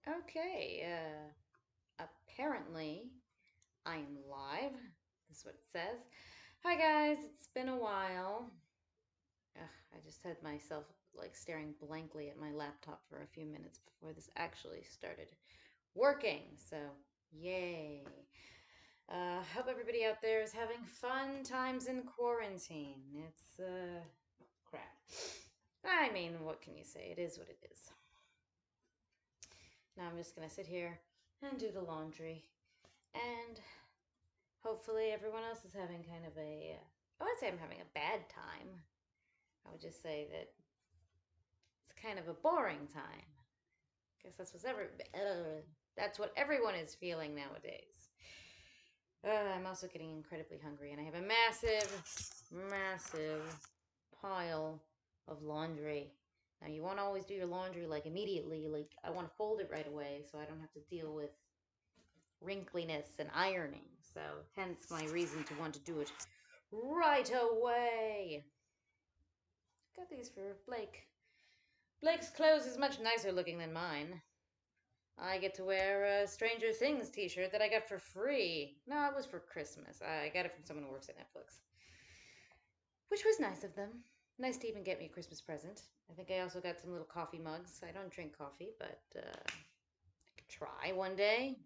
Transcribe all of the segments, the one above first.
Okay, apparently I am live. That's what it says. Hi guys, it's been a while. Ugh, I just had myself like staring blankly at my laptop for a few minutes before this actually started working. So, yay. Hope everybody out there is having fun times in quarantine. It's, crap. I mean, what can you say? It is what it is. Now I'm just gonna sit here and do the laundry. And hopefully everyone else is having kind of I would say I'm having a bad time. I would just say that it's kind of a boring time. I guess that's what everyone is feeling nowadays. I'm also getting incredibly hungry, and I have a massive pile of laundry. Now, you won't always do your laundry like immediately. Like, I want to fold it right away so I don't have to deal with wrinkliness and ironing. So, hence my reason to want to do it right away. Got these for Blake. Blake's clothes is much nicer looking than mine. I get to wear a Stranger Things t-shirt that I got for free. No, it was for Christmas. I got it from someone who works at Netflix. Which was nice of them. Nice to even get me a Christmas present. I think I also got some little coffee mugs. I don't drink coffee, but I could try one day.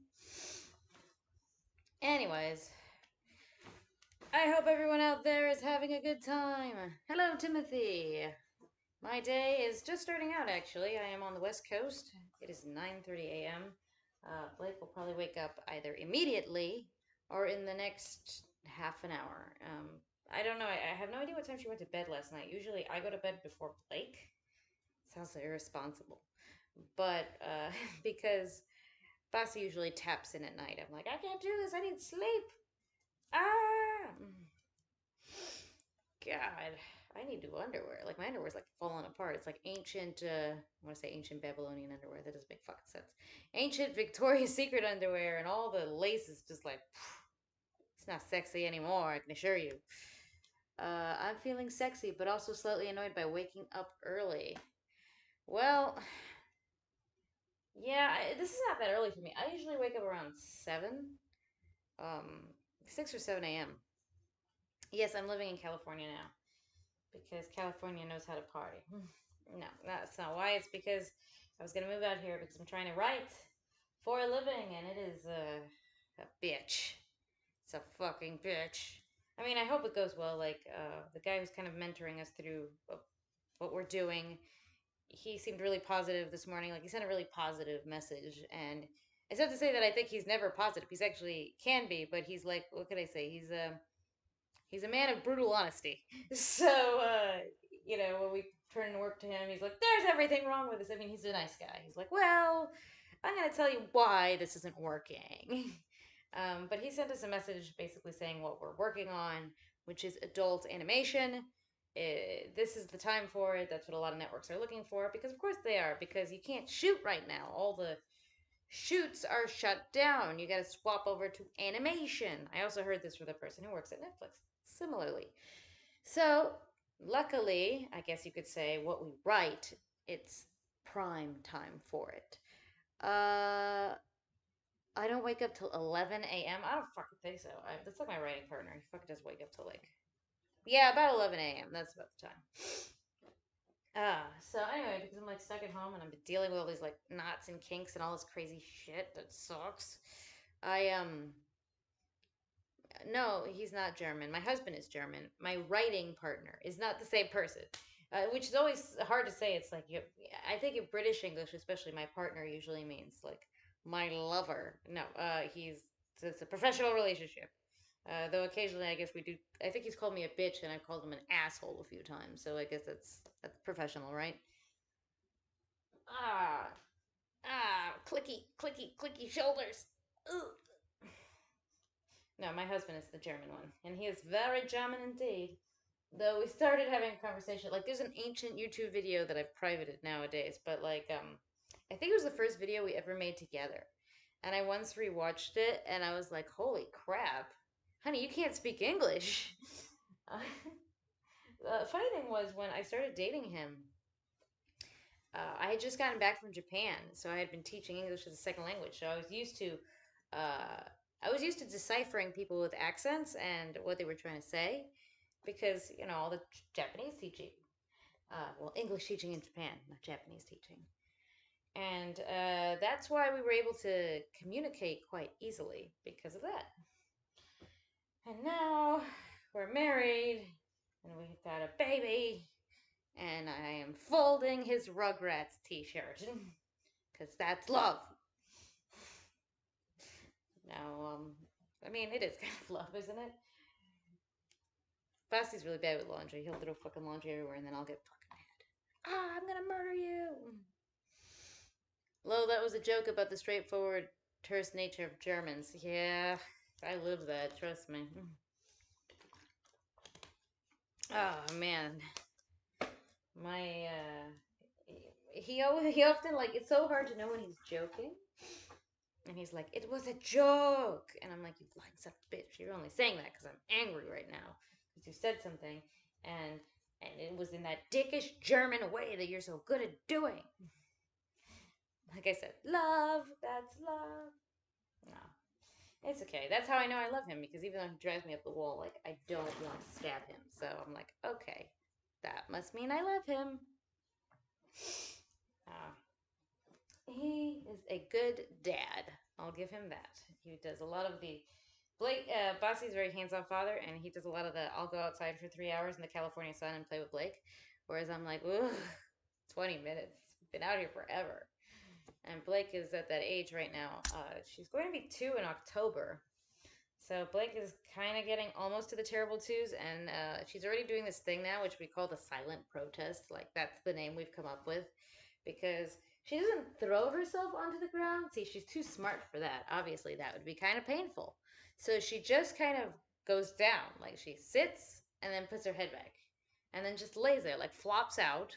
Anyways, I hope everyone out there is having a good time. Hello, Timothy. My day is just starting out, actually. I am on the West Coast. It is 9:30 a.m. Blake will probably wake up either immediately or in the next half an hour. I don't know. I have no idea what time she went to bed last night. Usually I go to bed before Blake. Sounds irresponsible. But because Bossy usually taps in at night, I'm like, I can't do this. I need sleep. Ah! God, I need new underwear. Like my underwear's like falling apart. It's like ancient. I want to say ancient Babylonian underwear. That doesn't make fucking sense. Ancient Victoria's Secret underwear, and all the lace is just like it's not sexy anymore. I can assure you. I'm feeling sexy, but also slightly annoyed by waking up early. Well, yeah, this is not that early for me. I usually wake up around 7, um, 6 or 7 a.m. Yes, I'm living in California now because California knows how to party. No, that's not why. It's because I was gonna move out here because I'm trying to write for a living, and it is a bitch. It's a fucking bitch. I mean, I hope it goes well. Like the guy who's kind of mentoring us through what we're doing, he seemed really positive this morning. Like he sent a really positive message, and I have to say that I think he's never positive. He's actually can be, but he's like, what could I say? He's a man of brutal honesty. So when we turn and work to him, he's like, "There's everything wrong with this." I mean, he's a nice guy. He's like, "Well, I'm gonna tell you why this isn't working." But he sent us a message basically saying what we're working on, which is adult animation. This is the time for it. That's what a lot of networks are looking for because, of course, they are. Because you can't shoot right now. All the shoots are shut down. You got to swap over to animation. I also heard this from the person who works at Netflix. Similarly, so luckily, I guess you could say what we write, it's prime time for it. Uh, I don't wake up till 11 a.m. I don't fucking think so. That's like my writing partner. He fucking does wake up till like, yeah, about 11 a.m. That's about the time. So anyway, because I'm like stuck at home and I'm dealing with all these like knots and kinks and all this crazy shit that sucks. I No, he's not German. My husband is German. My writing partner is not the same person, which is always hard to say. It's like I think in British English, especially, my partner usually means like my lover. No, it's a professional relationship. Though occasionally, I guess we do. I think he's called me a bitch, and I've called him an asshole a few times. So I guess that's professional, right? Ah, clicky, clicky, clicky shoulders. Ugh. No, my husband is the German one, and he is very German indeed. Though we started having a conversation, like there's an ancient YouTube video that I've privated nowadays, but I think it was the first video we ever made together. And I once rewatched it, and I was like, "Holy crap, honey, you can't speak English." The funny thing was when I started dating him, I had just gotten back from Japan, so I had been teaching English as a second language. So uh, I was used to deciphering people with accents and what they were trying to say, because all the Japanese teaching, well, English teaching in Japan, not Japanese teaching, and that's why we were able to communicate quite easily because of that. And now we're married, and we've got a baby, and I am folding his Rugrats T-shirt because that's love. Now, I mean, it is kind of love, isn't it? Basti's really bad with laundry. He'll throw fucking laundry everywhere, and then I'll get fucking mad. Ah, I'm gonna murder you. Lo, that was a joke about the straightforward, terse nature of Germans. Yeah, I live that. Trust me. Oh man, my he often like it's so hard to know when he's joking. And he's like, "It was a joke," and I'm like, "You lying son of a bitch! You're only saying that because I'm angry right now because you said something, and and it was in that dickish German way that you're so good at doing." Like I said, love. That's love. No, it's okay. That's how I know I love him because even though he drives me up the wall, like I don't want to stab him. So I'm like, okay, that must mean I love him. Uh, he is a good dad. I'll give him that. He does a lot of the Blake. Bossy's a very hands-on father, and he does a lot of the I'll go outside for 3 hours in the California sun and play with Blake. Whereas I'm like, ugh, 20 minutes. Been out here forever. And Blake is at that age right now. She's going to be 2 in October. So Blake is kind of getting almost to the terrible twos, and she's already doing this thing now, which we call the silent protest. Like that's the name we've come up with, because she doesn't throw herself onto the ground. See, she's too smart for that. Obviously, that would be kind of painful. So she just kind of goes down, like she sits and then puts her head back, and then just lays there, like flops out,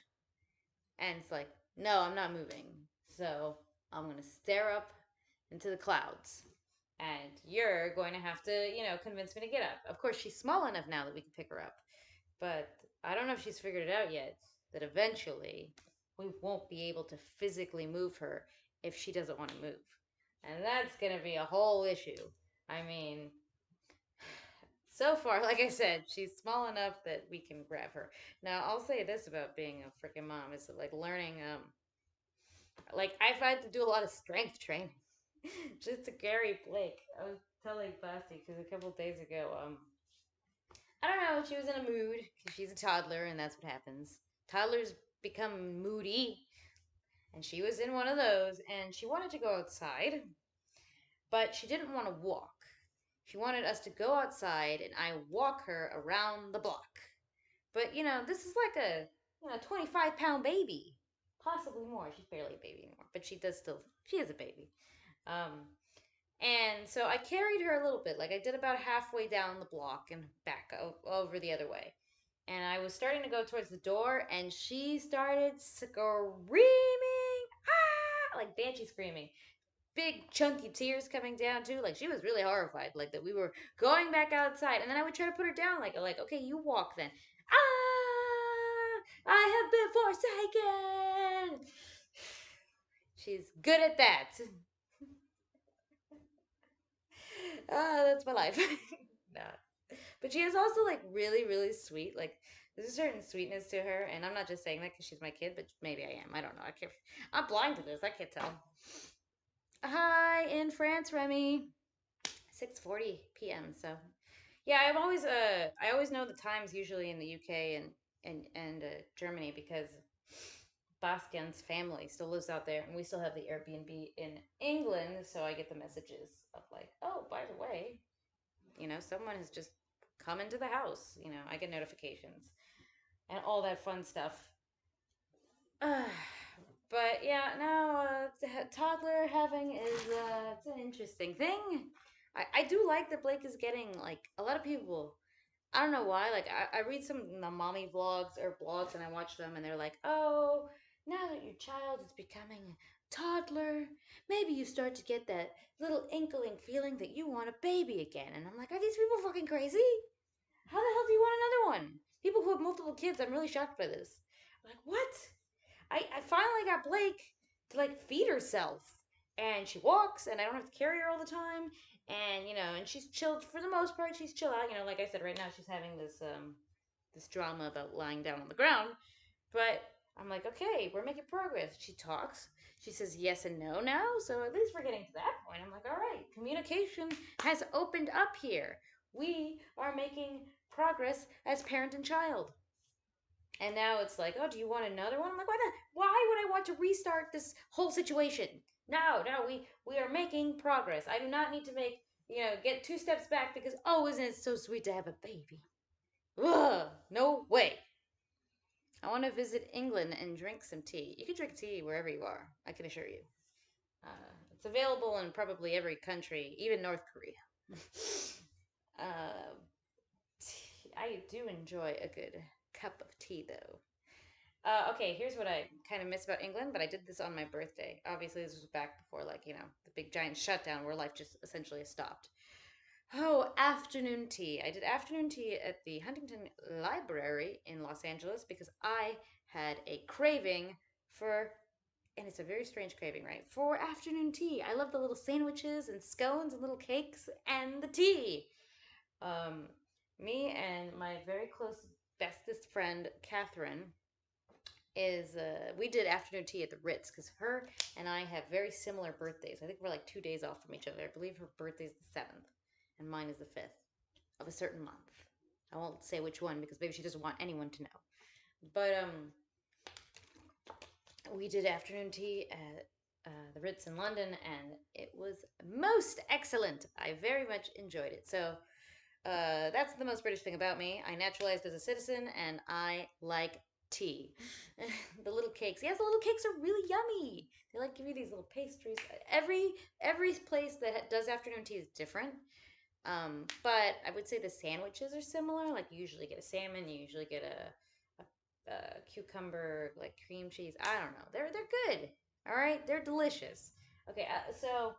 and it's like, no, I'm not moving. So I'm gonna stare up into the clouds and you're going to have to, convince me to get up. Of course, she's small enough now that we can pick her up, but I don't know if she's figured it out yet that eventually we won't be able to physically move her if she doesn't want to move. And that's going to be a whole issue. I mean, so far, like I said, she's small enough that we can grab her. Now, I'll say this about being a freaking mom is like learning, like I've had to do a lot of strength training just to carry Blake. I was telling Basti because a couple of days ago, I don't know, she was in a mood because she's a toddler and that's what happens. Toddlers become moody, and she was in one of those, and she wanted to go outside, but she didn't want to walk. She wanted us to go outside and I walk her around the block. But this is like a 25-pound baby, possibly more. She's barely a baby anymore, but she is a baby. Um, and so I carried her a little bit, like I did about halfway down the block and back over the other way. And I was starting to go towards the door, and she started screaming, ah, like banshee screaming. Big chunky tears coming down too. Like she was really horrified, like that we were going back outside. And then I would try to put her down, like okay, you walk then. Ah, I have been forsaken. She's good at that. Ah, that's my life. No. But she is also like really, really sweet. Like there's a certain sweetness to her, and I'm not just saying that because she's my kid, but maybe I am. I don't know. I can't. I'm blind to this. I can't tell. Hi in France, Remy. 6:40 p.m. So yeah, I always know the times usually in the UK and Germany because Bastian's family still lives out there, and we still have the Airbnb in England, so I get the messages of like, oh, by the way, someone has just come into the house. I get notifications and all that fun stuff. But yeah, no, toddler having is it's an interesting thing. I do like that Blake is getting like a lot of people. I don't know why. Like I read some of the mommy vlogs or blogs and I watch them and they're like, oh, now that your child is becoming a toddler, maybe you start to get that little inkling feeling that you want a baby again. And I'm like, are these people fucking crazy? How the hell do you want another one? People who have multiple kids, I'm really shocked by this. Like, what? I finally got Blake to like feed herself, and she walks, and I don't have to carry her all the time, and and she's chilled for the most part. She's chill out, like I said, right now she's having this drama about lying down on the ground, but I'm like, okay, we're making progress. She talks. She says yes and no now, so at least we're getting to that point. I'm like, all right, communication has opened up here. We are making progress as parent and child. And now it's like, oh, do you want another one? I'm like, why would I want to restart this whole situation? No, no, we are making progress. I do not need to get two steps back because isn't it so sweet to have a baby? Ugh, no way. I want to visit England and drink some tea. You can drink tea wherever you are, I can assure you. It's available in probably every country, even North Korea. uh, I do enjoy a good cup of tea, though. Okay, here's what I kind of miss about England, but I did this on my birthday. Obviously, this was back before, the big giant shutdown where life just essentially stopped. Oh, afternoon tea. I did afternoon tea at the Huntington Library in Los Angeles because I had a craving for, and it's a very strange craving, right? For afternoon tea. I love the little sandwiches and scones and little cakes and the tea. Um, Me and my very close bestest friend, Catherine, we did afternoon tea at the Ritz because her and I have very similar birthdays. I think we're like 2 days off from each other. I believe her birthday's the 7th and mine is the 5th of a certain month. I won't say which one because maybe she doesn't want anyone to know. But we did afternoon tea at the Ritz in London, and it was most excellent. I very much enjoyed it. So that's the most British thing about me. I naturalized as a citizen, and I like tea. The little cakes. Yes, the little cakes are really yummy. They like give you these little pastries. Every place that does afternoon tea is different. But I would say the sandwiches are similar. Like you usually get a salmon, you usually get a cucumber, like cream cheese. I don't know. They're good. All right, they're delicious. Okay, so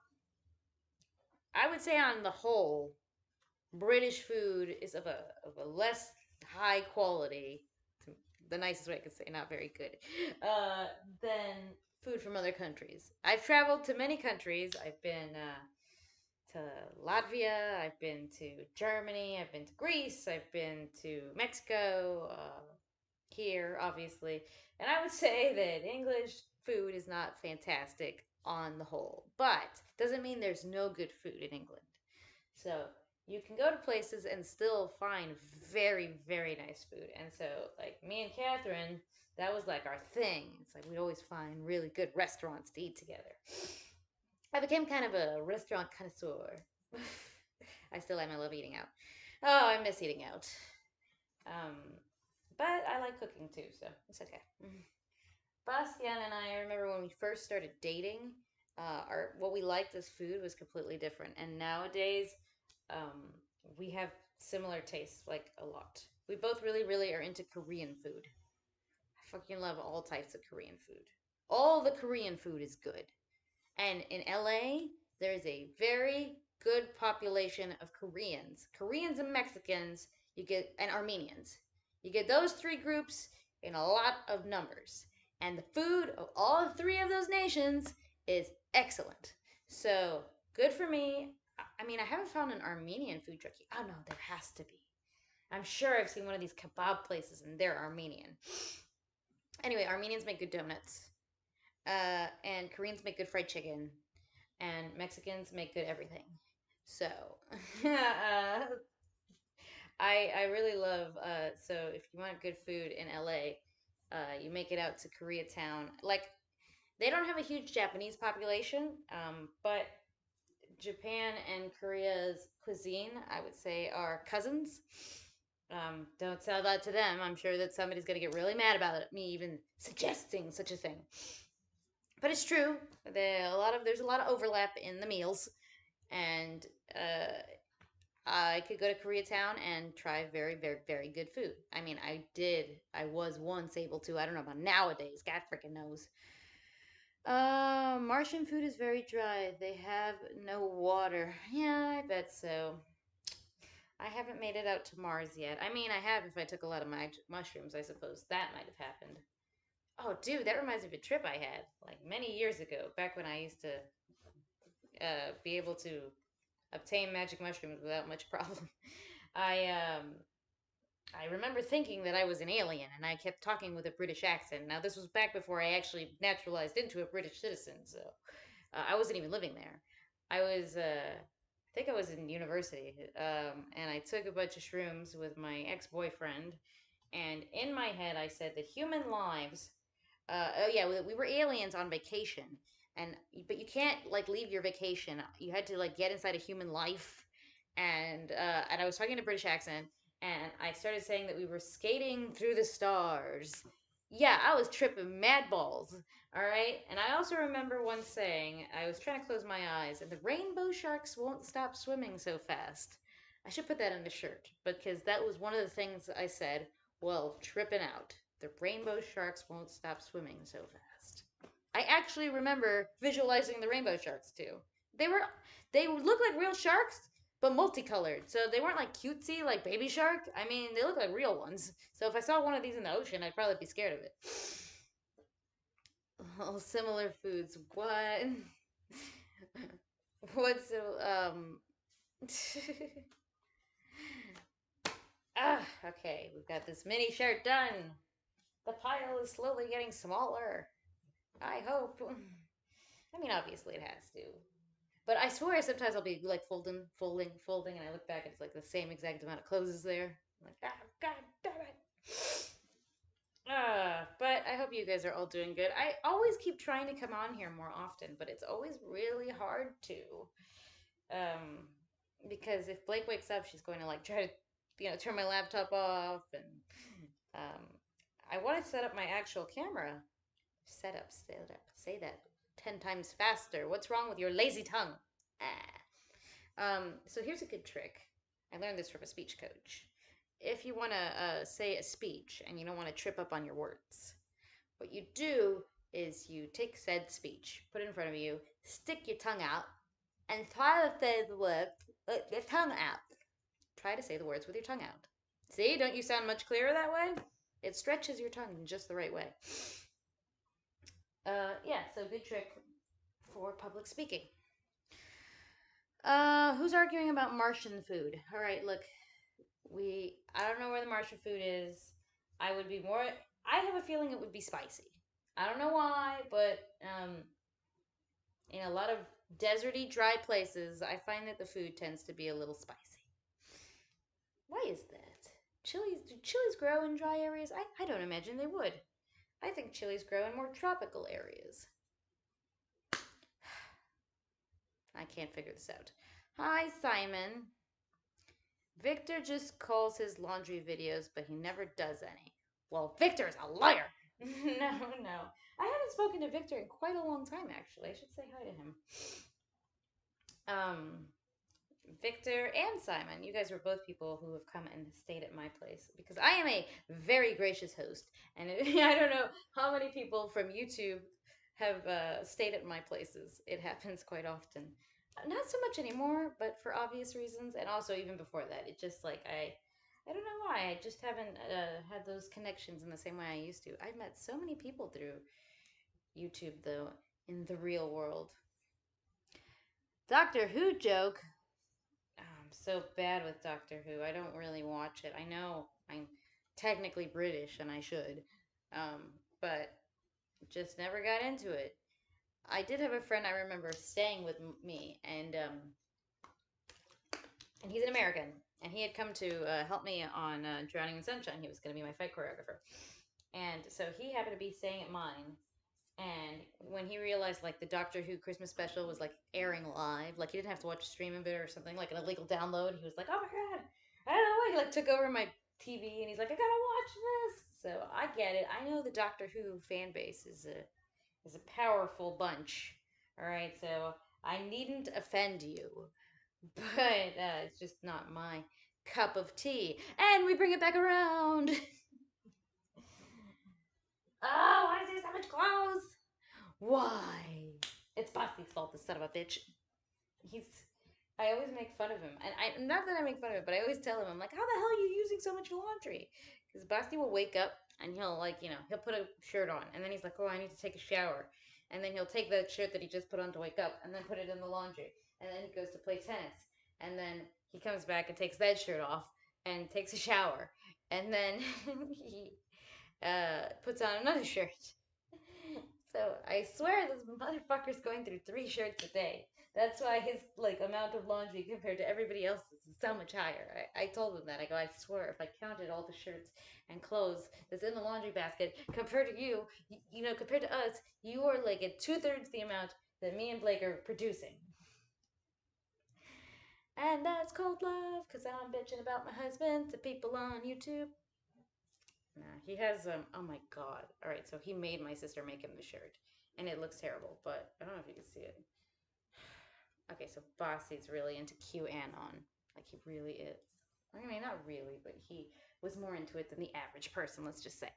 I would say on the whole, British food is of a less high quality, the nicest way I could say, not very good, uh, than food from other countries. I've traveled to many countries. I've been to Latvia, I've been to Germany, I've been to Greece, I've been to Mexico, here, obviously. And I would say that English food is not fantastic on the whole, but doesn't mean there's no good food in England. So you can go to places and still find very, very nice food. And so, like me and Catherine, that was like our thing. It's like we'd always find really good restaurants to eat together. I became kind of a restaurant connoisseur. I still am. I love eating out. Oh, I miss eating out. Um, but I like cooking too, so it's okay. Bastian and I remember when we first started dating, our what we liked as food was completely different, and nowadays, um, we have similar tastes like a lot. We both really, really are into Korean food. I fucking love all types of Korean food. All the Korean food is good. And in LA, there's a very good population of Koreans. Koreans and Mexicans, and Armenians. You get those three groups in a lot of numbers. And the food of all three of those nations is excellent. So, good for me. I mean, I haven't found an Armenian food truck yet. Oh no, there has to be. I'm sure I've seen one of these kebab places and they're Armenian. Anyway, Armenians make good donuts. And Koreans make good fried chicken and Mexicans make good everything. So, I really love. So if you want good food in LA, you make it out to Koreatown. Like they don't have a huge Japanese population, but Japan and Korea's cuisine, I would say, are cousins. Don't tell that to them. I'm sure that somebody's gonna get really mad about it, me even suggesting such a thing. But it's true. There's a lot of overlap in the meals, and I could go to Koreatown and try very, very, very good food. I mean, I was once able to. I don't know about nowadays. God freaking knows. Martian food is very dry. They have no water. Yeah, I bet so. I haven't made it out to Mars yet. I mean, I have if I took a lot of mushrooms, I suppose that might have happened. Oh, dude, that reminds me of a trip I had like many years ago, back when I used to be able to obtain magic mushrooms without much problem. I I remember thinking that I was an alien, and I kept talking with a British accent. Now, this was back before I actually naturalized into a British citizen, so I wasn't even living there. I think I was in university, and I took a bunch of shrooms with my ex boyfriend. And in my head, I said that human lives, oh yeah, we were aliens on vacation, and but you can't like leave your vacation. You had to like get inside a human life, and I was talking in a British accent, and I started saying that we were skating through the stars. Yeah, I was tripping mad balls. All right. And I also remember once saying, I was trying to close my eyes, and the rainbow sharks won't stop swimming so fast. I should put that in the shirt because that was one of the things I said. Well, tripping out. The rainbow sharks won't stop swimming so fast. I actually remember visualizing the rainbow sharks too. They were they look like real sharks, but multicolored. So they weren't like cutesy like baby shark. I mean, they look like real ones. So if I saw one of these in the ocean, I'd probably be scared of it. Oh, similar foods. What? What's okay, we've got this mini shirt done. The pile is slowly getting smaller. I hope. I mean, obviously it has to. But I swear sometimes I'll be like folding, and I look back and it's like the same exact amount of clothes is there. I'm like, ah, god damn it. But I hope you guys are all doing good. I always keep trying to come on here more often, but it's always really hard to. Um, because if Blake wakes up, she's going to like try to, turn my laptop off, and um, I want to set up my actual camera. Say that 10 times faster. What's wrong with your lazy tongue? Ah. So here's a good trick. I learned this from a speech coach. If you want to say a speech and you don't want to trip up on your words, what you do is you take said speech, put it in front of you, stick your tongue out, and try to say the words with your tongue out. Try to say the words with your tongue out. See, don't you sound much clearer that way? It stretches your tongue in just the right way. Yeah, so good trick for public speaking. Who's arguing about Martian food? All right, look, I don't know where the Martian food is. I would be more. I have a feeling it would be spicy. I don't know why, but in a lot of deserty, dry places, I find that the food tends to be a little spicy. Why is that? Do chilies grow in dry areas? I don't imagine they would. I think chilies grow in more tropical areas. I can't figure this out. Hi, Simon. Victor just calls his laundry videos, but he never does any. Well, Victor is a liar. No, no. I haven't spoken to Victor in quite a long time, actually. I should say hi to him. Um, Victor and Simon, you guys were both people who have come and stayed at my place because I am a very gracious host, and I don't know how many people from YouTube have stayed at my places. It happens quite often. Not so much anymore, but for obvious reasons, and also even before that, it just like I don't know why. I just haven't had those connections in the same way I used to. I've met so many people through YouTube, though, in the real world. Doctor Who joke. Oh, I'm so bad with Doctor Who. I don't really watch it. I know I'm technically British and I should, um, but just never got into it. I did have a friend I remember staying with me, and he's an American, and he had come to help me on Drowning in Sunshine. He was going to be my fight choreographer, and so he happened to be staying at mine. And when he realized like the Doctor Who Christmas special was like airing live, like he didn't have to watch a stream of it or something like an illegal download, he was like, "Oh my god, I don't know why." He like took over my TV and he's like, "I gotta watch this." So I get it. I know the Doctor Who fan base is a powerful bunch. All right, so I needn't offend you, but it's just not my cup of tea. And we bring it back around. Oh, why is there so much clothes? Why? It's Basti's fault, this son of a bitch. He's. I always make fun of him, and not that I make fun of him, but I always tell him, I'm like, how the hell are you using so much laundry? Because Basti will wake up and he'll like he'll put a shirt on, and then he's like, oh, I need to take a shower, and then he'll take that shirt that he just put on to wake up and then put it in the laundry, and then he goes to play tennis, and then he comes back and takes that shirt off and takes a shower, and then he puts on another shirt. So I swear this motherfucker's going through 3 shirts a day. That's why his like amount of laundry compared to everybody else's is so much higher. I told him that. I go, I swear, if I counted all the shirts and clothes that's in the laundry basket compared to you, compared to us, you are like at 2/3 the amount that me and Blake are producing. And that's cold love, because I'm bitching about my husband to people on YouTube. Nah, he has oh my god. Alright, so he made my sister make him the shirt. And it looks terrible, but I don't know if you can see it. Okay, so Bossy's really into QAnon. Like he really is. I mean, not really, but he was more into it than the average person, let's just say.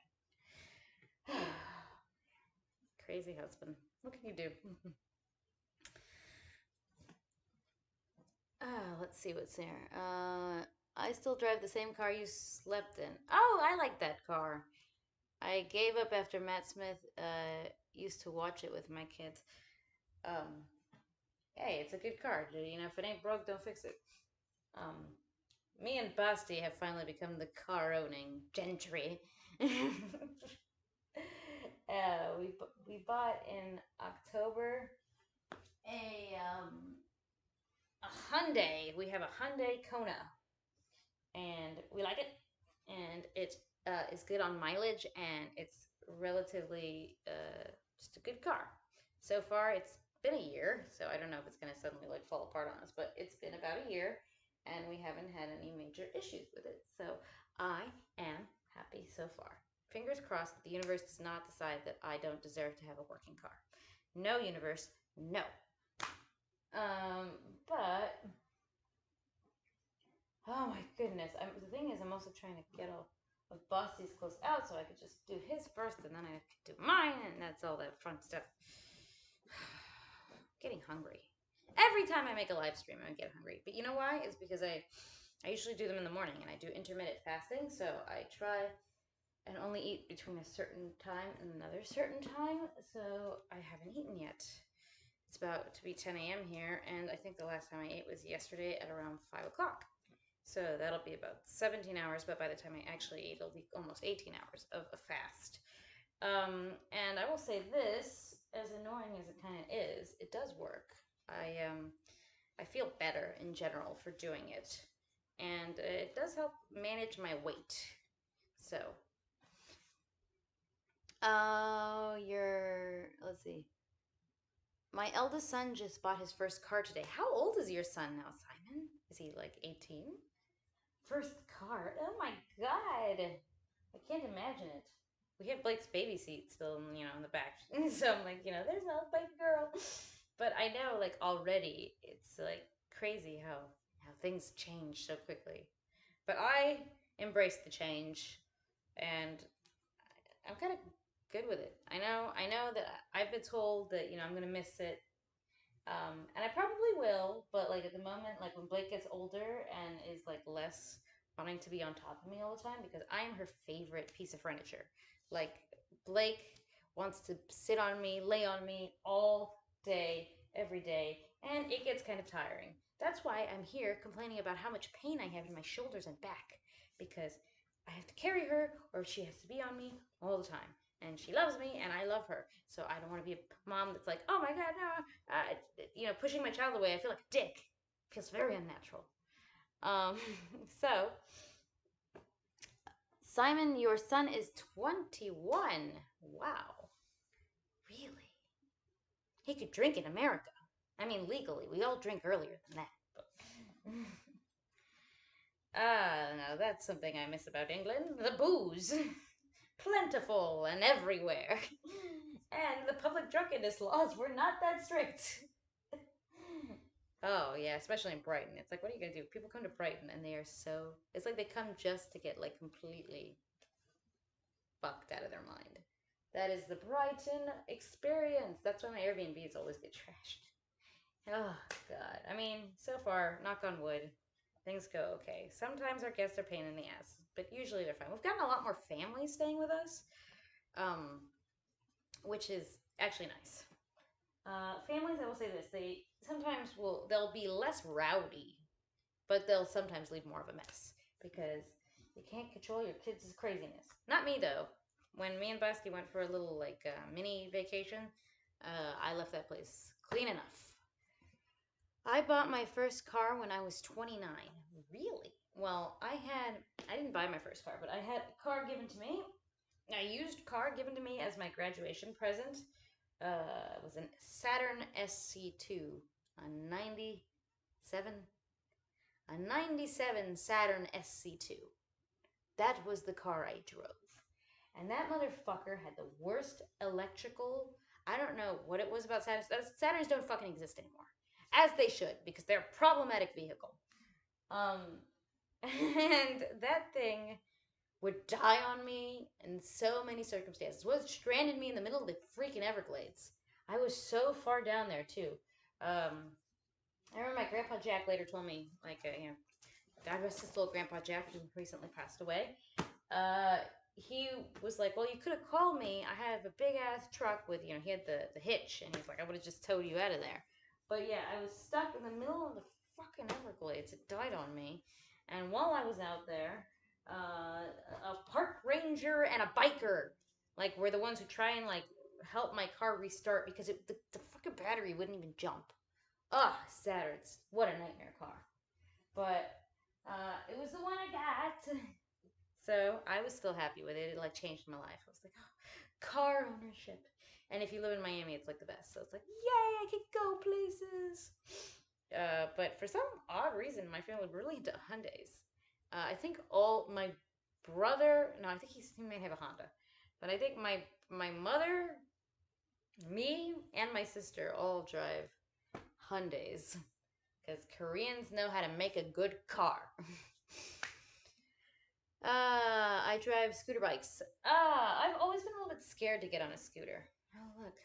Crazy husband. What can you do? Let's see what's there. I still drive the same car you slept in. Oh, I like that car. I gave up after Matt Smith used to watch it with my kids. Um, hey, it's a good car. If it ain't broke, don't fix it. Um, Me and Basti have finally become the car owning gentry. We bought in October a Hyundai. We have a Hyundai Kona, and we like it, and it is good on mileage, and it's relatively just a good car. So far, it's been a year, so I don't know if it's going to suddenly like fall apart on us, but it's been about a year, and we haven't had any major issues with it. So I am happy so far. Fingers crossed that the universe does not decide that I don't deserve to have a working car. No, universe, no. Um, but oh my goodness. The thing is, I'm also trying to get all of Bossy's clothes out so I could just do his first and then I could do mine, and that's all that fun stuff. Getting hungry. Every time I make a live stream, I get hungry. But you know why? It's because I usually do them in the morning and I do intermittent fasting, so I try and only eat between a certain time and another certain time, so I haven't eaten yet. It's about to be 10 a.m. here, and I think the last time I ate was yesterday at around 5 o'clock. So that'll be about 17 hours, but by the time I actually eat, it'll be almost 18 hours of a fast. And I will say this, as annoying as it kind of is, it does work. I feel better in general for doing it, and it does help manage my weight. So, let's see. My eldest son just bought his first car today. How old is your son now, Simon? Is he like 18? First car? Oh my god! I can't imagine it. We have Blake's baby seat still, in the back. So I'm like, there's no baby girl. But I know, like, already it's like crazy how things change so quickly. But I embrace the change, and I'm kind of good with it. I know that I've been told that I'm gonna miss it, and I probably will, but like at the moment, like when Blake gets older and is like less wanting to be on top of me all the time, because I'm her favorite piece of furniture. Like Blake wants to sit on me, lay on me all day, every day, and it gets kind of tiring. That's why I'm here complaining about how much pain I have in my shoulders and back, because I have to carry her or she has to be on me all the time. And she loves me and I love her. So I don't want to be a mom that's like, oh my God, no, pushing my child away. I feel like a dick. It feels very unnatural. Um, so, Simon, your son is 21. Wow. Really? He could drink in America. I mean, legally. We all drink earlier than that. But... no, that's something I miss about England. The booze. Plentiful and everywhere. And the public drunkenness laws were not that strict. Oh, yeah, especially in Brighton. It's like, what are you going to do? People come to Brighton and they are so. It's like they come just to get, like, completely fucked out of their mind. That is the Brighton experience. That's why my Airbnbs always get trashed. Oh, God. I mean, so far, knock on wood, things go okay. Sometimes our guests are pain in the ass, but usually they're fine. We've gotten a lot more families staying with us, um, which is actually nice. Families, I will say this: they sometimes they'll be less rowdy, but they'll sometimes leave more of a mess because you can't control your kids' craziness. Not me though. When me and Basti went for a little like mini vacation, I left that place clean enough. I bought my first car when I was 29. Really? Well, I didn't buy my first car, but I had a car given to me, a used car given to me as my graduation present. It was a Saturn SC2, a 97, a 97 Saturn SC2. That was the car I drove. And that motherfucker had the worst electrical. I don't know what it was about Saturns. Saturns don't fucking exist anymore. As they should, because they're a problematic vehicle. Um, and that thing would die on me in so many circumstances. Was stranded me in the middle of the freaking Everglades. I was so far down there too. I remember my grandpa Jack later told me, like, God rest his soul, Grandpa Jack, who recently passed away. Uh, he was like, "Well, you could have called me. I have a big ass truck with, he had the hitch, and he's like, I would have just towed you out of there." But yeah, I was stuck in the middle of the fucking Everglades. It died on me, and while I was out there, a park ranger and a biker, like, were the ones who try and like help my car restart because the fucking battery wouldn't even jump. Ugh, Saturns. What a nightmare car. But it was the one I got. So I was still happy with it. It like changed my life. I was like, oh, car ownership. And if you live in Miami, it's like the best. So it's like, yay, I can go places. But for some odd reason, my family really into Hyundais. I think all my brother, no, I think he may have a Honda, but I think my mother, me, and my sister all drive Hyundais because Koreans know how to make a good car. I drive scooter bikes. I've always been a little bit scared to get on a scooter. Oh, look,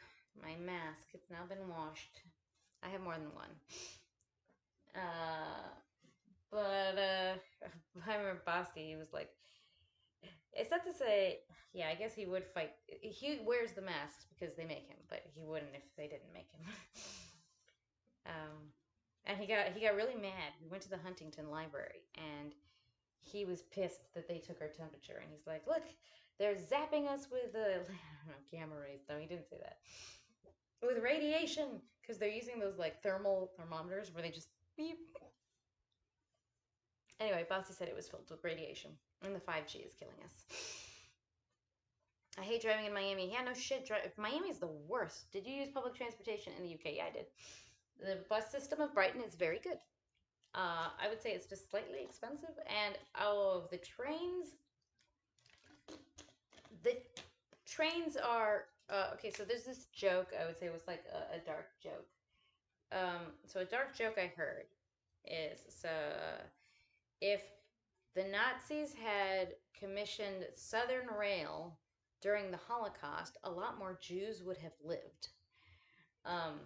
my mask. It's now been washed. I have more than one. Uh, but I remember Basti, he was like, it's not to say, yeah, I guess he would fight. He wears the masks because they make him, but he wouldn't if they didn't make him. And he got really mad. We went to the Huntington Library, and he was pissed that they took our temperature, and he's like, "Look, they're zapping us with I don't know, gamma rays." No, he didn't say that. With radiation, because they're using those like thermal thermometers where they just beep. Anyway, Bossy said it was filled with radiation, and the 5G is killing us. I hate driving in Miami. Yeah, no shit. Miami's the worst. Did you use public transportation in the UK? Yeah, I did. The bus system of Brighton is very good. I would say it's just slightly expensive, and of the trains are okay. So there's this joke. I would say it was like a dark joke. So a dark joke I heard is so if the Nazis had commissioned Southern Rail during the Holocaust, a lot more Jews would have lived. Um,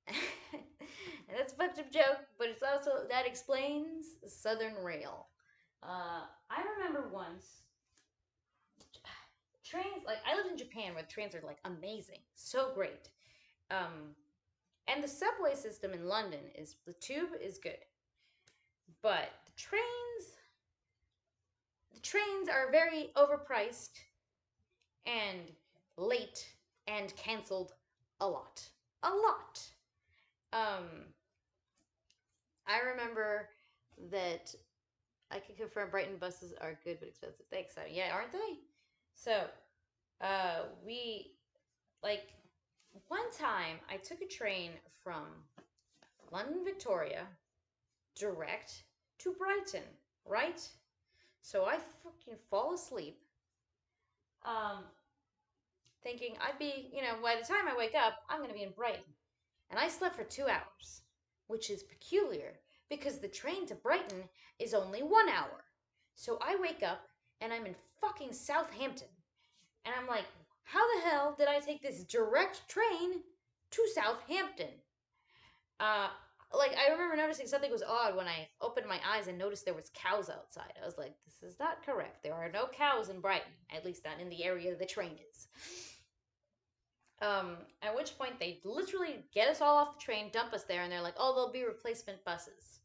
and that's a fucked up joke, but it's also that explains Southern Rail. I remember once trains, like I lived in Japan where the trains are like amazing, so great. Um, and the subway system in London is the tube is good, but the trains are very overpriced and late and canceled a lot, a lot. Um, I remember that I can confirm Brighton buses are good but expensive. Thanks. Yeah, aren't they? So, we like one time I took a train from London, Victoria, direct to Brighton, right? So I fucking fall asleep, um, thinking I'd be, by the time I wake up, I'm gonna be in Brighton. And I slept for 2 hours, which is peculiar because the train to Brighton is only 1 hour. So I wake up and I'm in fucking Southampton. And I'm like, how the hell did I take this direct train to Southampton? Uh, like I remember noticing something was odd when I opened my eyes and noticed there was cows outside. I was like, this is not correct. There are no cows in Brighton, at least not in the area the train is. At which point they literally get us all off the train, dump us there, and they're like, "Oh, there'll be replacement buses."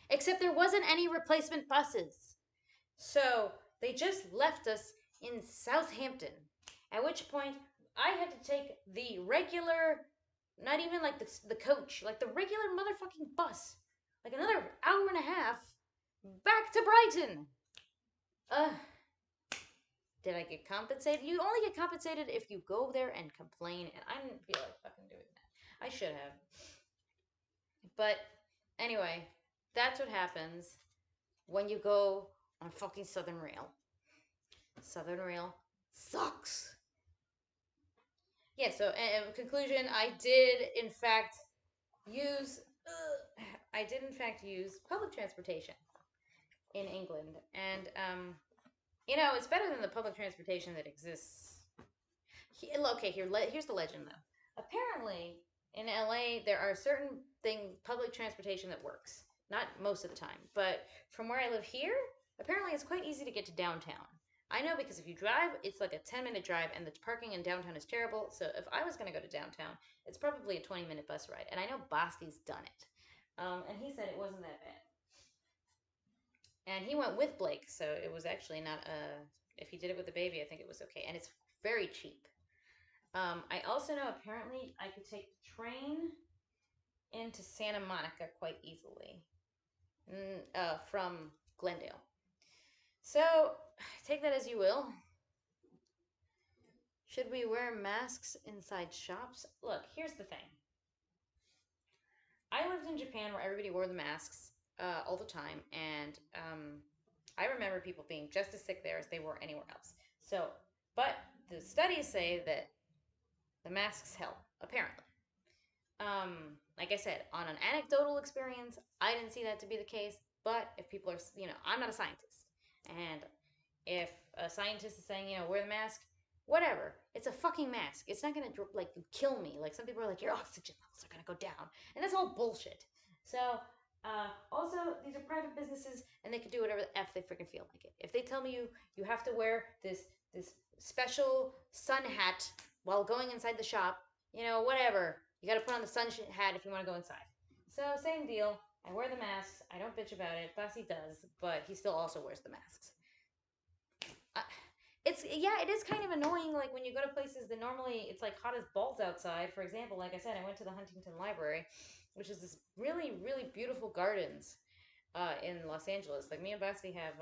Except there wasn't any replacement buses, so they just left us in Southampton. At which point I had to take the regular, not even like the coach, like the regular motherfucking bus, like another hour and a half back to Brighton. Ugh. Did I get compensated? You only get compensated if you go there and complain, and I didn't feel like fucking doing that. I should have. But anyway, that's what happens when you go on fucking Southern Rail. Southern Rail sucks. Yeah, so in conclusion, use I did in fact use public transportation in England, and it's better than the public transportation that exists. Okay, here's the legend though. Apparently, in LA, there are certain public transportation that works. Not most of the time, but from where I live here, apparently it's quite easy to get to downtown. I know because if you drive, it's like a 10-minute drive, and the parking in downtown is terrible. So if I was going to go to downtown, it's probably a 20-minute bus ride. And I know Basti's done it. And he said it wasn't that bad. And he went with Blake, so it was actually not a. If he did it with the baby, I think it was okay. And it's very cheap. I also know apparently I could take the train into Santa Monica quite easily from Glendale. So take that as you will. Should we wear masks inside shops? Look, here's the thing. I lived in Japan where everybody wore the masks all the time, and I remember people being just as sick there as they were anywhere else. So, but the studies say that the masks help, apparently. Like I said, on an anecdotal experience, I didn't see that to be the case. But if people are, I'm not a scientist, and if a scientist is saying, wear the mask, whatever. It's a fucking mask. It's not gonna like kill me. Like some people are like, your oxygen levels are gonna go down, and that's all bullshit. So, also, these are private businesses, and they can do whatever the f they freaking feel like it. If they tell me you have to wear this special sun hat while going inside the shop, whatever. You got to put on the sun hat if you want to go inside. So same deal. I wear the masks. I don't bitch about it. Bossy does, but he still also wears the masks. Uh, it is kind of annoying. Like when you go to places that normally it's like hot as balls outside. For example, like I said, I went to the Huntington Library, which is this really really beautiful gardens in Los Angeles. Like me and Bossy have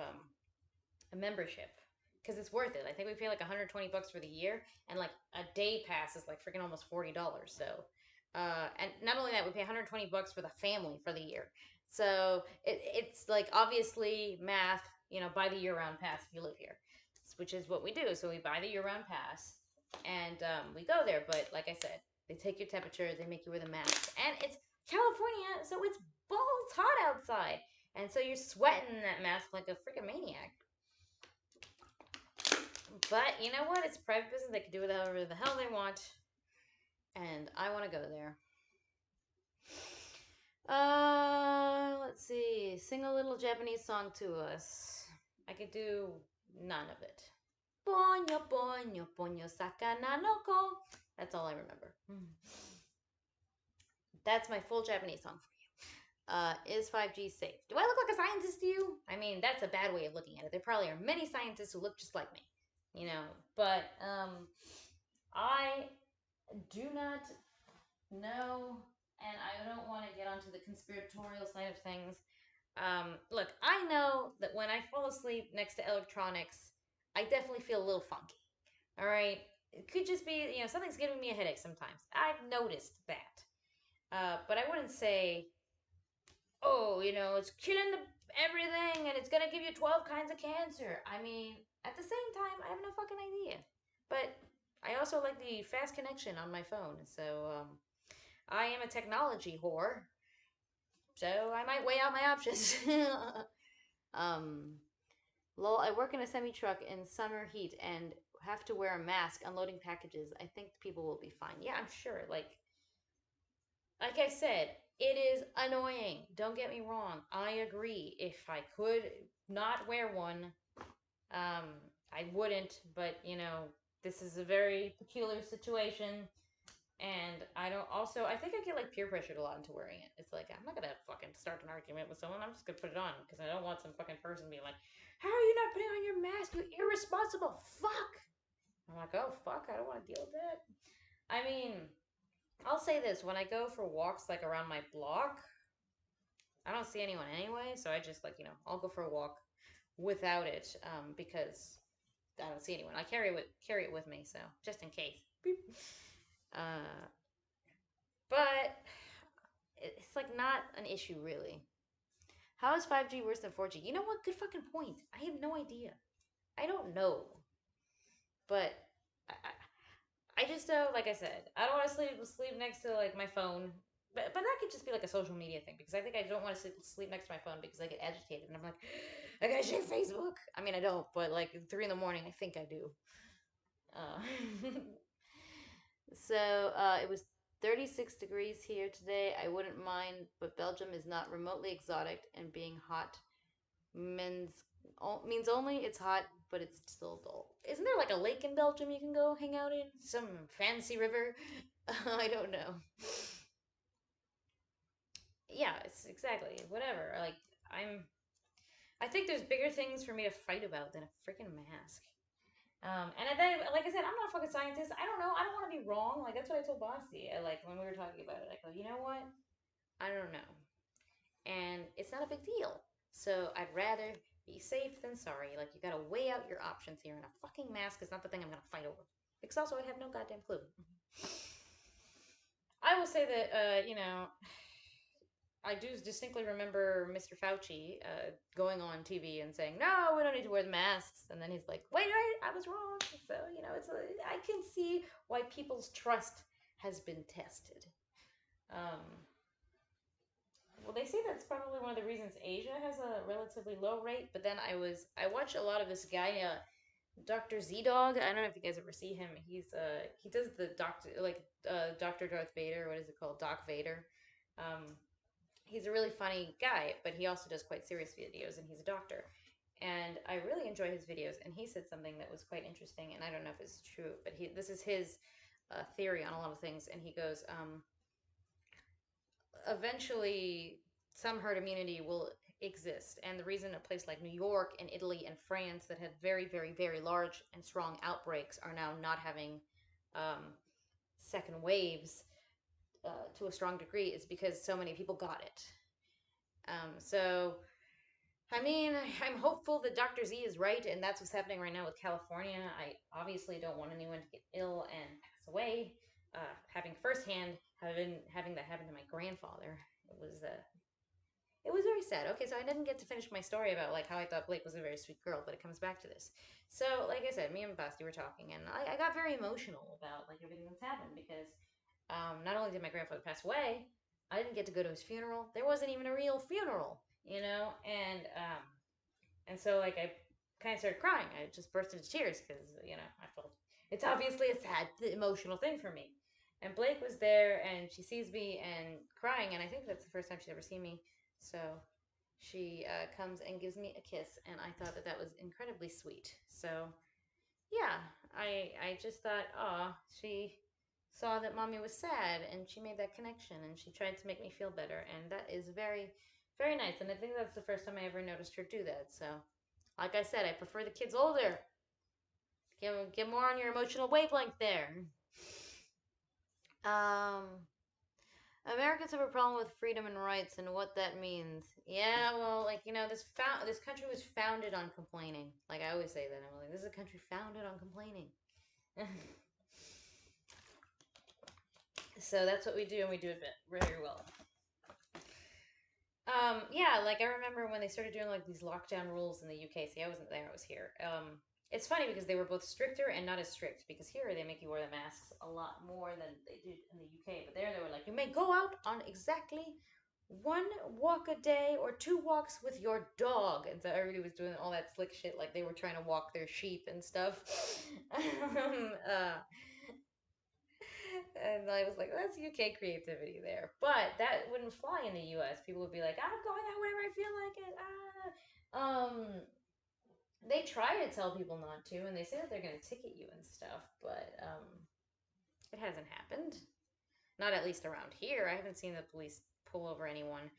a membership because it's worth it. I think we pay like 120 bucks for the year, and like a day pass is like freaking almost $40. So, and not only that, we pay 120 bucks for the family for the year. So it's like obviously math, buy the year round pass if you live here, which is what we do. So we buy the year round pass, and we go there. But like I said, they take your temperature, they make you wear the mask, and it's California, so it's balls hot outside. And so you're sweating in that mask like a freaking maniac. But you know what? It's private business. They can do whatever the hell they want. And I want to go there. Let's see. Sing a little Japanese song to us. I could do none of it. Ponyo, ponyo, ponyo, sakana no ko. That's all I remember. That's my full Japanese song for you. Is 5G safe? Do I look like a scientist to you? I mean, that's a bad way of looking at it. There probably are many scientists who look just like me. But I do not know, and I don't want to get onto the conspiratorial side of things. Look, I know that when I fall asleep next to electronics, I definitely feel a little funky. All right, it could just be something's giving me a headache sometimes. I've noticed that, but I wouldn't say, oh, it's killing everything and it's gonna give you 12 kinds of cancer. I mean, at the same time, I have no fucking idea. But I also like the fast connection on my phone, so I am a technology whore. So I might weigh out my options. um, lol, I work in a semi truck in summer heat and have to wear a mask unloading packages. I think people will be fine. Yeah, I'm sure. Like I said, It is annoying. Don't get me wrong. I agree. If I could not wear one, um, I wouldn't. But this is a very peculiar situation, and I don't. Also, I think I get like peer pressured a lot into wearing it. It's like I'm not gonna fucking start an argument with someone. I'm just gonna put it on because I don't want some fucking person being like, "How are you not putting on your mask? You irresponsible fuck." I'm like, "Oh fuck, I don't want to deal with that." I mean, I'll say this: when I go for walks like around my block, I don't see anyone anyway, so I just like I'll go for a walk without it because I don't see anyone. I carry it with me, so just in case. Beep. Uh, but it's like not an issue really. How is 5G worse than 4G? You know what? Good fucking point. I have no idea. I don't know, but I just like I said, I don't want to sleep next to like my phone. But that could just be like a social media thing because I think I don't want to sleep next to my phone because I get agitated and I'm like, I gotta check Facebook. I mean, I don't, but like 3 in the morning, I think I do. Uh, it was 36 degrees here today. I wouldn't mind, but Belgium is not remotely exotic, and being hot means means only it's hot, but it's still dull. Isn't there like a lake in Belgium you can go hang out in? Some fancy river? I don't know. Yeah, it's exactly whatever. Like I'm, I think there's bigger things for me to fight about than a freaking mask. And then, like I said, I'm not a fucking scientist. I don't know. I don't want to be wrong. Like that's what I told Bossy. Like when we were talking about it, I go, you know what? I don't know, and it's not a big deal. So I'd rather be safe than sorry. Like you gotta weigh out your options here, and a fucking mask is not the thing I'm gonna fight over. Because also I have no goddamn clue. I will say that I do distinctly remember Mr. Fauci going on TV and saying, "No, we don't need to wear the masks," and then he's like, "Wait, I was wrong." So I can see why people's trust has been tested. Um, well, they say that's probably one of the reasons Asia has a relatively low rate. But then I watch a lot of this guy, Doctor Z Dog. I don't know if you guys ever see him. He does the doctor like Doctor Darth Vader. What is it called? Doc Vader. Um, he's a really funny guy, but he also does quite serious videos, and he's a doctor. And I really enjoy his videos. And he said something that was quite interesting, and I don't know if it's true, but this is his theory on a lot of things. And he goes, eventually some herd immunity will exist. And the reason a place like New York and Italy and France that had very, very, very large and strong outbreaks are now not having um, second waves to a strong degree is because so many people got it. So, I mean, I'm hopeful that Dr. Z is right, and that's what's happening right now with California. I obviously don't want anyone to get ill and pass away. Having firsthand having that happen to my grandfather, it was it was very sad. Okay, so I didn't get to finish my story about like how I thought Blake was a very sweet girl, but it comes back to this. So, like I said, me and Basti were talking, and I got very emotional about like everything that's happened because not only did my grandfather pass away, I didn't get to go to his funeral. There wasn't even a real funeral, and so like I kind of started crying. I just burst into tears because I felt it's obviously a sad, emotional thing for me. And Blake was there, and she sees me and crying, and I think that's the first time she's ever seen me. So she comes and gives me a kiss, and I thought that that was incredibly sweet. So yeah, I just thought, oh, she saw that mommy was sad, and she made that connection, and she tried to make me feel better, and that is very, very nice. And I think that's the first time I ever noticed her do that. So, like I said, I prefer the kids older. Get more on your emotional wavelength there. Um, Americans have a problem with freedom and rights and what that means. Yeah, well, like this country was founded on complaining. Like I always say that. I'm like, this is a country founded on complaining. So that's what we do, and we do it very well. Yeah, like I remember when they started doing like these lockdown rules in the UK. See, I wasn't there; I was here. It's funny because they were both stricter and not as strict. Because here they make you wear the masks a lot more than they did in the UK. But there they were like, you may go out on exactly one walk a day or two walks with your dog. And so everybody was doing all that slick shit, like they were trying to walk their sheep and stuff. And I was like, that's UK creativity there. But that wouldn't fly in the US. People would be like, I'm going out whenever I feel like it. They try to tell people not to, and they say that they're going to ticket you and stuff, but it hasn't happened. Not at least around here. I haven't seen the police pull over anyone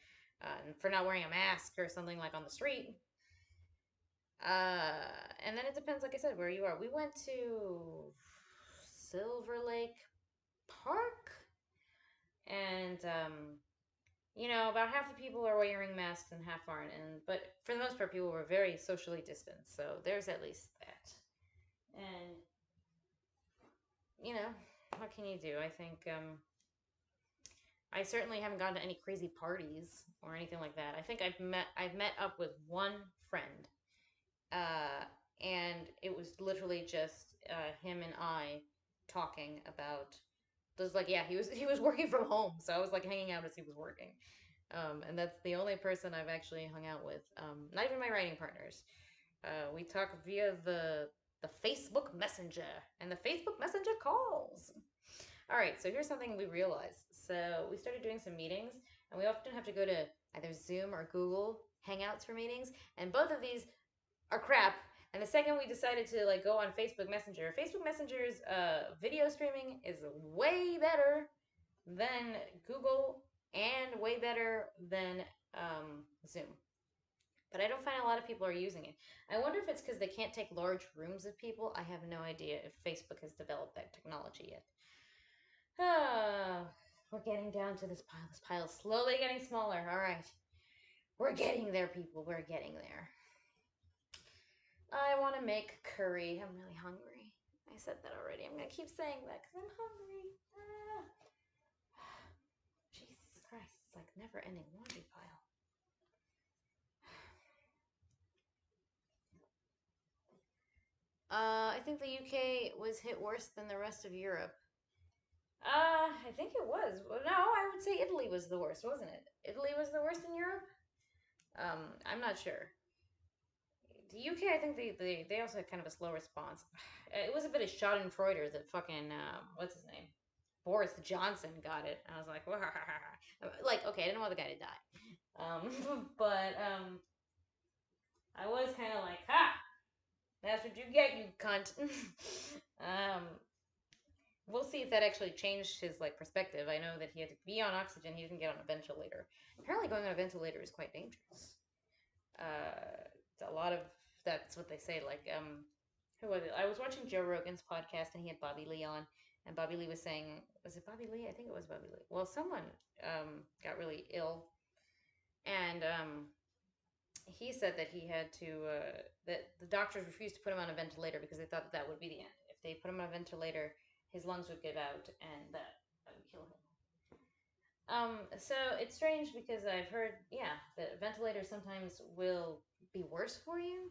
for not wearing a mask or something like on the street. And then it depends, like I said, where you are. We went to Silver Lake Park, and about half the people are wearing masks and half aren't. And but for the most part, people were very socially distanced. So there's at least that. And what can you do? I think I certainly haven't gone to any crazy parties or anything like that. I think I've met up with one friend, uh, and it was literally just him and I talking about. There's like, yeah, he was working from home, so I was like hanging out as he was working, and that's the only person I've actually hung out with. Not even my writing partners. We talk via the Facebook Messenger, and the Facebook Messenger calls. All right, so here's something we realized. So we started doing some meetings, and we often have to go to either Zoom or Google Hangouts for meetings, and both of these are crap. And the second we decided to like go on Facebook Messenger's video streaming is way better than Google and way better than Zoom. But I don't find a lot of people are using it. I wonder if it's because they can't take large rooms of people. I have no idea if Facebook has developed that technology yet. Ah, we're getting down to this pile. This pile is slowly getting smaller. All right. We're getting there, people. We're getting there. I want to make curry. I'm really hungry. I said that already. I'm going to keep saying that because I'm hungry. Ah. Jesus Christ. It's like never ending laundry pile. I think the UK was hit worse than the rest of Europe. I think it was. Well, no, I would say Italy was the worst, wasn't it? Italy was the worst in Europe? I'm not sure. The UK, I think they also had kind of a slow response. It was a bit of Schadenfreude that fucking, what's his name? Boris Johnson got it. And I was like, like, okay, I didn't want the guy to die. But, I was kind of like, ha! That's what you get, you cunt. um, we'll see if that actually changed his like perspective. I know that he had to be on oxygen. He didn't get on a ventilator. Apparently, going on a ventilator is quite dangerous. A lot of that's what they say. Like, who was it? I was watching Joe Rogan's podcast, and he had Bobby Lee on, and Bobby Lee was saying, was it Bobby Lee? I think it was Bobby Lee. Well, someone got really ill, and he said that he had to that the doctors refused to put him on a ventilator because they thought that would be the end. If they put him on a ventilator, his lungs would give out, and that would kill him. So it's strange because I've heard, yeah, that ventilators sometimes will be worse for you.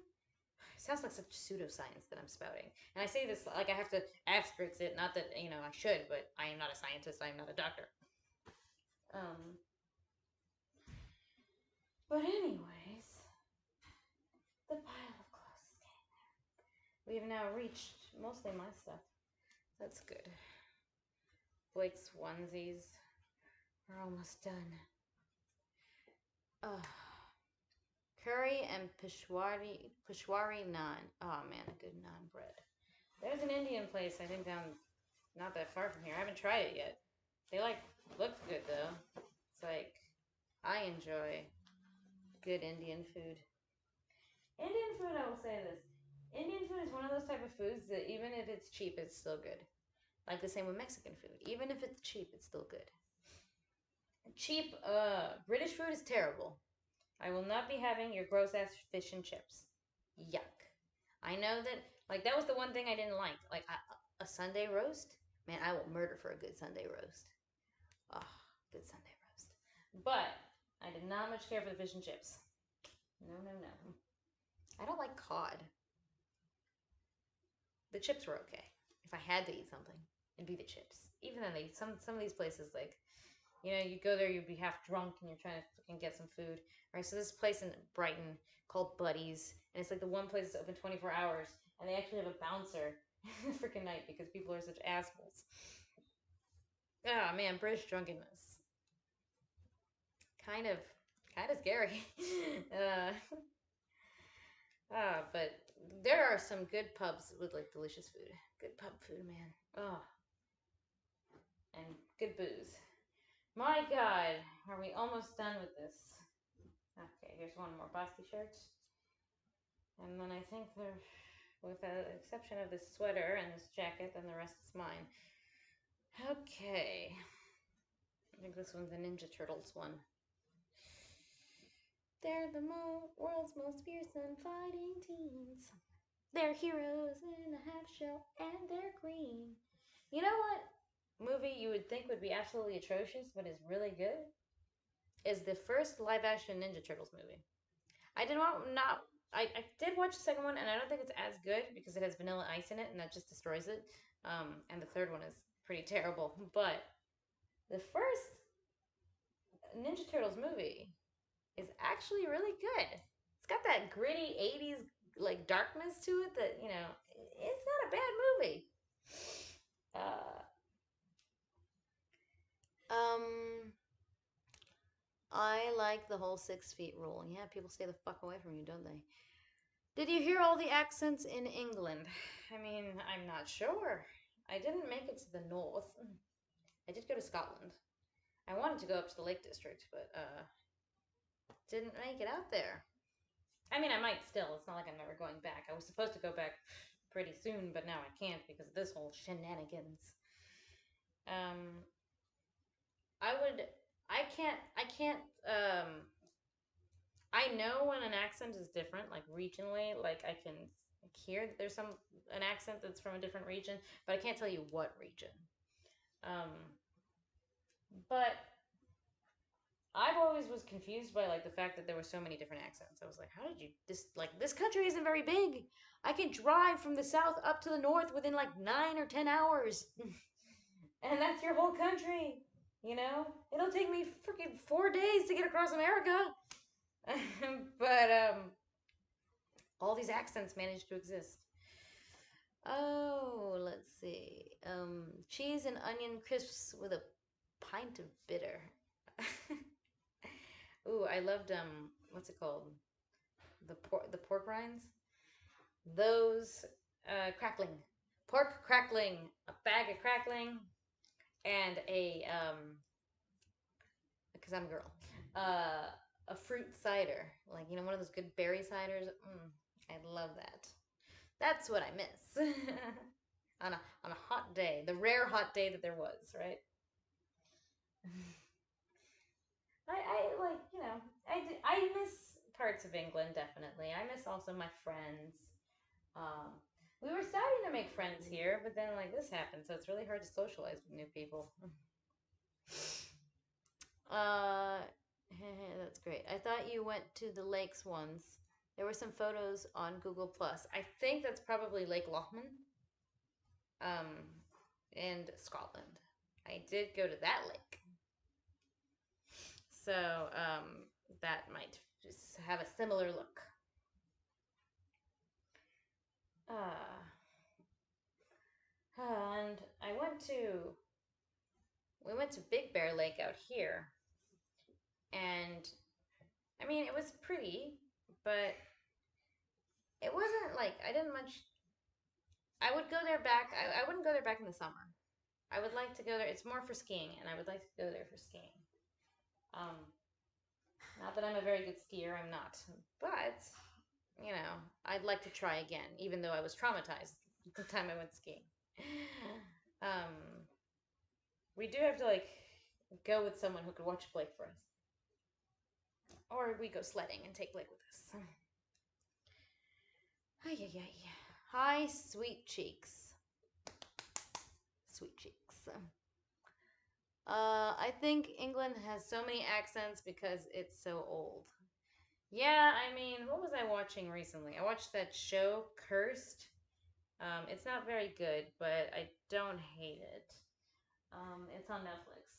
It sounds like such pseudoscience that I'm spouting. And I say this like I have to asterisk it, not that, I should, but I am not a scientist, I am not a doctor. Um, but anyways, the pile of clothes is getting there. We have now reached mostly my stuff. That's good. Blake's onesies are almost done. Ugh. Curry and Peshwari naan. Oh man, a good naan bread. There's an Indian place I think down not that far from here. I haven't tried it yet. They like look good though. It's like I enjoy good Indian food. Indian food, I will say this. Indian food is one of those type of foods that even if it's cheap, it's still good. Like the same with Mexican food. Even if it's cheap, it's still good. Cheap British food is terrible. I will not be having your gross ass fish and chips. Yuck. I know that, like, that was the one thing I didn't like. Like, a Sunday roast? Man, I will murder for a good Sunday roast. Oh, good Sunday roast. But I did not much care for the fish and chips. No, no, no. I don't like cod. The chips were okay. If I had to eat something, it'd be the chips. Even then, some of these places, like, you go there, you'd be half drunk and you're trying to fucking get some food. All right, so this place in Brighton called Buddy's, and it's like the one place that's open 24 hours, and they actually have a bouncer freaking night because people are such assholes. Oh man, British drunkenness. Kind of, kind of scary. uh, but there are some good pubs with like delicious food. Good pub food, man. Oh, and good booze. My God, are we almost done with this? Okay, here's one more Basti shirt. And then I think there, with the exception of this sweater and this jacket, then the rest is mine. Okay. I think this one's a Ninja Turtles one. They're the world's most fearsome fighting teens. They're heroes in a half shell and they're green. You know what movie you would think would be absolutely atrocious but is really good? Is the first live action Ninja Turtles movie. I did not I did watch the second one and I don't think it's as good because it has Vanilla Ice in it and that just destroys it. And the third one is pretty terrible. But the first Ninja Turtles movie is actually really good. It's got that gritty 80s like darkness to it that, it's not a bad movie. Uh um I like the whole 6 feet rule. Yeah, people stay the fuck away from you, don't they? Did you hear all the accents in England? I mean, I'm not sure. I didn't make it to the north. I did go to Scotland. I wanted to go up to the Lake District, but didn't make it out there. I mean, I might still. It's not like I'm never going back. I was supposed to go back pretty soon, but now I can't because of this whole shenanigans. Um, I would. I can't. I know when an accent is different, like regionally. Like I can hear that there's an accent that's from a different region, but I can't tell you what region. Um, but I've always was confused by like the fact that there were so many different accents. I was like, how did you this country isn't very big. I can drive from the south up to the north within like 9 or 10 hours. And that's your whole country. It'll take me freaking 4 days to get across America. But all these accents manage to exist. Oh, let's see. Cheese and onion crisps with a pint of bitter. Ooh, I loved what's it called? The pork rinds. Those crackling, pork crackling, a bag of crackling, and because I'm a girl, a fruit cider, like one of those good berry ciders. I love that. That's what I miss on a hot day, the rare hot day that there was, right? I like I miss parts of England definitely. I miss also my friends. Um, we were starting to make friends here, but then like this happened, so it's really hard to socialize with new people. Uh, that's great. I thought you went to the lakes once. There were some photos on Google Plus. I think that's probably Lake Lochman, um, in Scotland. I did go to that lake, so that might just have a similar look. Uh, and we went to Big Bear Lake out here, and I mean it was pretty, but it wasn't like I didn't much. I would go there back. I wouldn't go there back in the summer. I would like to go there. It's more for skiing, and I would like to go there for skiing. Um, Not that I'm a very good skier, I'm not, but I'd like to try again, even though I was traumatized the time I went skiing. Um, we do have to like go with someone who could watch Blake for us, or we go sledding and take Blake with us. Ay, ay, ay. Hi, sweet cheeks. Sweet cheeks. I think England has so many accents because it's so old. Yeah, I mean, what was I watching recently? I watched that show, Cursed. It's not very good, but I don't hate it. It's on Netflix,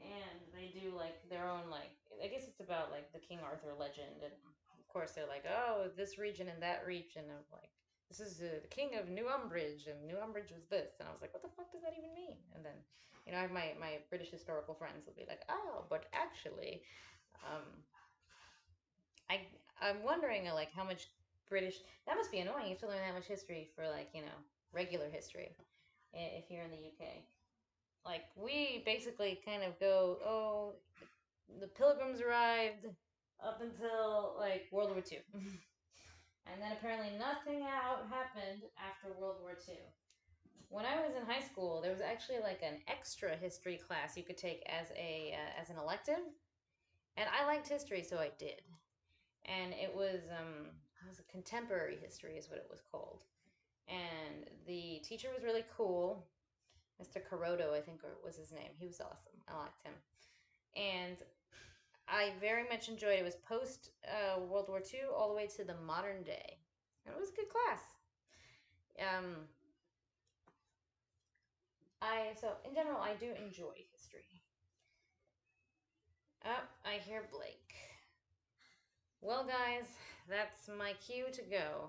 and they do like their own like I guess it's about like the King Arthur legend, and of course they're like, oh, this region and that region of like this is the King of New Umbridge, and New Umbridge was this, and I was like, what the fuck does that even mean? And then You know, I have my British historical friends will be like, oh, but actually, um, I I'm wondering like how much British that must be annoying. You have to learn that much history for like regular history if you're in the UK. Like we basically kind of go, oh, the Pilgrims arrived up until like World War II, and then apparently nothing out happened after World War II. When I was in high school, there was actually like an extra history class you could take as an elective, and I liked history, so I did. And it was a contemporary history is what it was called. And the teacher was really cool. Mr. Caroto, I think, or was his name. He was awesome. I liked him. And I very much enjoyed it. It was post World War II all the way to the modern day. And it was a good class. Um, so in general, I do enjoy history. Oh, I hear Blake. Well, guys, that's my cue to go.